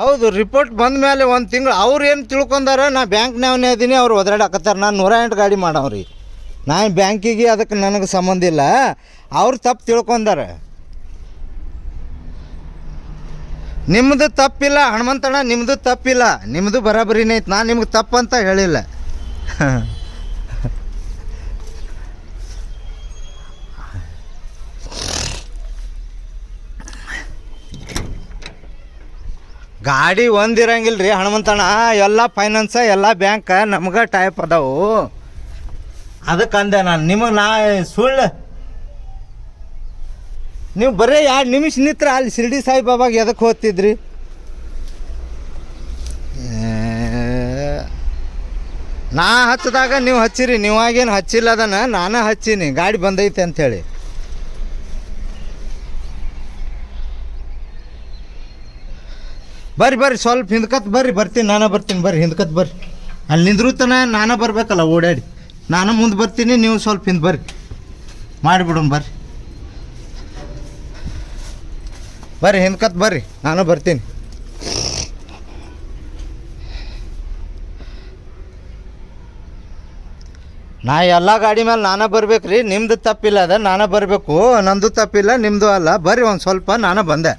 ಹೌದು, ರಿಪೋರ್ಟ್ ಬಂದ ಮೇಲೆ ಒಂದು ತಿಂಗಳು ಅವ್ರು ಏನು ತಿಳ್ಕೊಂಡಾರ, ನಾ ಬ್ಯಾಂಕ್ನಾವನೇ ಇದೀನಿ, ಅವ್ರು ಒದರಾಡಕತ್ತಾರೆ. ನಾನು 108 ಗಾಡಿ ಮಾಡವ್ರಿ, ನಾನು ಬ್ಯಾಂಕಿಗೆ ಅದಕ್ಕೆ ನನಗೆ ಸಂಬಂಧ ಇಲ್ಲ. ಅವ್ರು ತಪ್ಪು ತಿಳ್ಕೊಂಡಾರ. ನಿಮ್ಮದು ತಪ್ಪಿಲ್ಲ ಹನುಮಂತಣ್ಣ, ನಿಮ್ಮದು ತಪ್ಪಿಲ್ಲ, ನಿಮ್ಮದು ಬರಾಬರಿನೇ ಐತೆ. ನಾನು ನಿಮ್ಗೆ ತಪ್ಪು ಅಂತ ಹೇಳಿಲ್ಲ. ಗಾಡಿ ಒಂದಿರಂಗಿಲ್ಲ ರೀ ಹನುಮಂತಣ್ಣ, ಎಲ್ಲ ಫೈನಾನ್ಸ, ಎಲ್ಲ ಬ್ಯಾಂಕ ನಮ್ಗೆ ಟೈಪ್ ಅದಾವು. ಅದಕ್ಕೆ ಅಂದೆ ನಾನು ನಿಮಗೆ. ನಾ ಸುಳ್ಳು, ನೀವು ಬರೀ 2 ನಿಮಿಷ ನಿತ್ರ ಅಲ್ಲಿ ಶಿರ್ಡಿ ಸಾಯಿಬಾಬಾಗ ಎದಕ್ಕೆ ಹೋಗ್ತಿದ್ರಿ? ನಾ ಹಚ್ಚಿದಾಗ ನೀವು ಹಚ್ಚಿರಿ, ನೀವಾಗೇನು ಹಚ್ಚಿಲ್ಲ ಅದನ್ನು, ನಾನೇ ಹಚ್ಚೀನಿ ಗಾಡಿ ಬಂದೈತೆ ಅಂಥೇಳಿ. ಬರ್ರಿ ಸ್ವಲ್ಪ ಹಿಂದ್ಕತ್ ಬರ್ರಿ, ಬರ್ತೀನಿ, ನಾನೇ ಬರ್ತೀನಿ. ಬರ್ರಿ ಹಿಂದ್ಕತ್ ಬರ್ರಿ, ಅಲ್ಲಿ ನಿಂದ್ರುತನ ನಾನೇ ಬರಬೇಕಲ್ಲ ಓಡಾಡಿ. ನಾನು ಮುಂದೆ ಬರ್ತೀನಿ, ನೀವು ಸ್ವಲ್ಪ ಹಿಂದೆ ಬರ್ರಿ, ಮಾಡಿಬಿಡೋಣ. ಬರ್ರಿ ಹಿಂದ್ಕತ್ ಬರ್ರಿ, ನಾನು ಬರ್ತೀನಿ. ನಾ ಎಲ್ಲ ಗಾಡಿ ಮೇಲೆ ನಾನೇ ಬರ್ಬೇಕು ರೀ. ನಿಮ್ಮದು ತಪ್ಪಿಲ್ಲ, ಅದ ನಾನೇ ಬರಬೇಕು. ನಂದು ತಪ್ಪಿಲ್ಲ, ನಿಮ್ಮದು ಅಲ್ಲ. ಬರ್ರಿ ಒಂದು ಸ್ವಲ್ಪ, ನಾನೇ ಬಂದೆ.